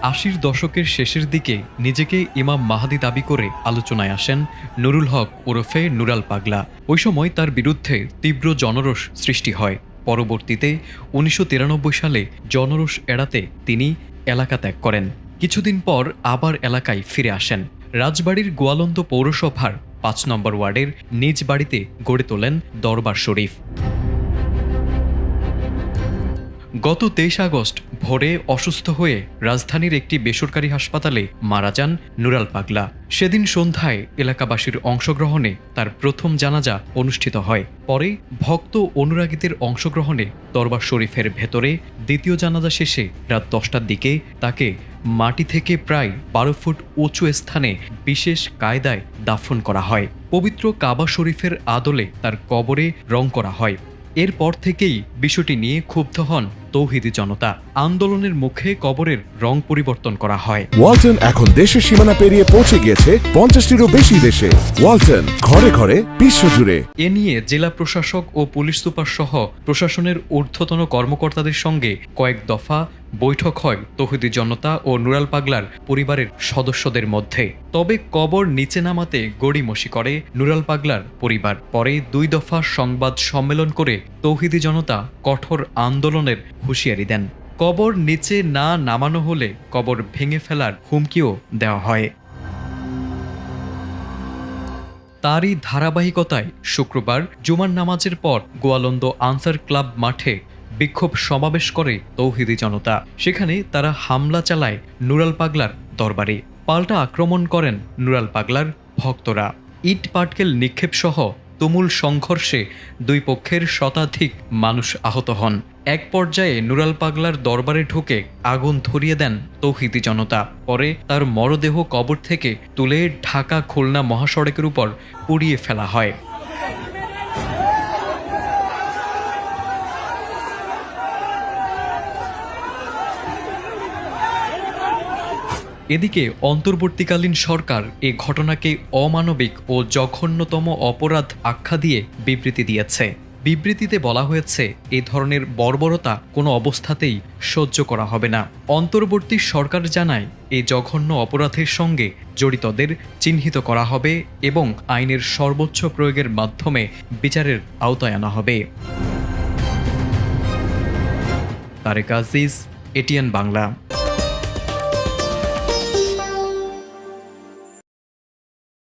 ৮০ দশকের শেষের দিকে নিজেকে ইমাম মাহাদি দাবি করে আলোচনায় আসেন নুরুল হক ওরফে নুরাল পাগলা। ওই সময় তার বিরুদ্ধে তীব্র জনরোষ সৃষ্টি হয়। পরবর্তীতে ১৯৯৩ সালে জনরোষ এড়াতে তিনি এলাকা ত্যাগ করেন। কিছুদিন পর আবার এলাকায় ফিরে আসেন। রাজবাড়ীর গোয়ালন্দ পৌরসভার ৫ নম্বর ওয়ার্ডের নিজ বাড়িতে গড়ে তোলেন দরবার শরীফ। গত ২৩ আগস্ট ভোরে অসুস্থ হয়ে রাজধানীর একটি বেসরকারি হাসপাতালে মারা যান নুরাল পাগলা। সেদিন সন্ধ্যায় এলাকাবাসীর অংশগ্রহণে তার প্রথম জানাজা অনুষ্ঠিত হয়। পরে ভক্ত অনুরাগীদের অংশগ্রহণে দরবার শরীফের ভেতরে দ্বিতীয় জানাজা শেষে রাত ১০টার দিকে তাকে মাটি থেকে প্রায় ১২ ফুট উঁচু স্থানে বিশেষ কায়দায় দাফন করা হয়। পবিত্র কাবা শরীফের আদলে তার কবরে রং করা হয়। এরপর থেকেই বিষয়টি নিয়ে ক্ষুব্ধ হন তৌহিদি জনতা। আন্দোলনের মুখে কবরের রং পরিবর্তন করা হয়। ওয়ালটন এখন দেশের সীমানা পেরিয়ে পৌঁছে গিয়েছে ৫০টিরও বেশি দেশে। ওয়ালটন, ঘরে ঘরে বিশ্বজুড়ে। এ নিয়ে জেলা প্রশাসক ও পুলিশ সুপার সহ প্রশাসনের ঊর্ধ্বতন কর্মকর্তাদের সঙ্গে কয়েক দফা বৈঠক হয় তৌহিদি জনতা ও নুরাল পাগলার পরিবারের সদস্যদের মধ্যে। তবে কবর নিচে নামাতে গড়িমসি করে নুরাল পাগলার পরিবার। পরে ২ দফা সংবাদ সম্মেলন করে তৌহিদি জনতা কঠোর আন্দোলনের হুঁশিয়ারি দেন। কবর নিচে না নামানো হলে কবর ভেঙে ফেলার হুমকিও দেওয়া হয়। তারই ধারাবাহিকতায় শুক্রবার জুমার নামাজের পর গোয়ালন্দ আনসার ক্লাব মাঠে বিক্ষোভ সমাবেশ করে তৌহিদি জনতা। সেখানে তারা হামলা চালায় নুরাল পাগলার দরবারে। পাল্টা আক্রমণ করেন নুরাল পাগলার ভক্তরা। ইট পাটকেল নিক্ষেপ সহ তুমুল সংঘর্ষে দুই পক্ষের শতাধিক মানুষ আহত হন। এক পর্যায়ে নুরাল পাগলার দরবারে ঢুকে আগুন ধরিয়ে দেন তৌহিদি জনতা। পরে তার মরদেহ কবর থেকে তুলে ঢাকা খুলনা মহাসড়কের উপর পুড়িয়ে ফেলা হয়। এদিকে অন্তর্বর্তীকালীন সরকার এ ঘটনাকে অমানবিক ও জঘন্যতম অপরাধ আখ্যা দিয়ে বিবৃতি দিয়েছে। বিবৃতিতে বলা হয়েছে, এ ধরনের বর্বরতা কোনো অবস্থাতেই সহ্য করা হবে না। অন্তর্বর্তী সরকার জানায়, এই জঘন্য অপরাধের সঙ্গে জড়িতদের চিহ্নিত করা হবে এবং আইনের সর্বোচ্চ প্রয়োগের মাধ্যমে বিচারের আওতায় আনা হবে। তারেক আজিজ, এটিএন বাংলা।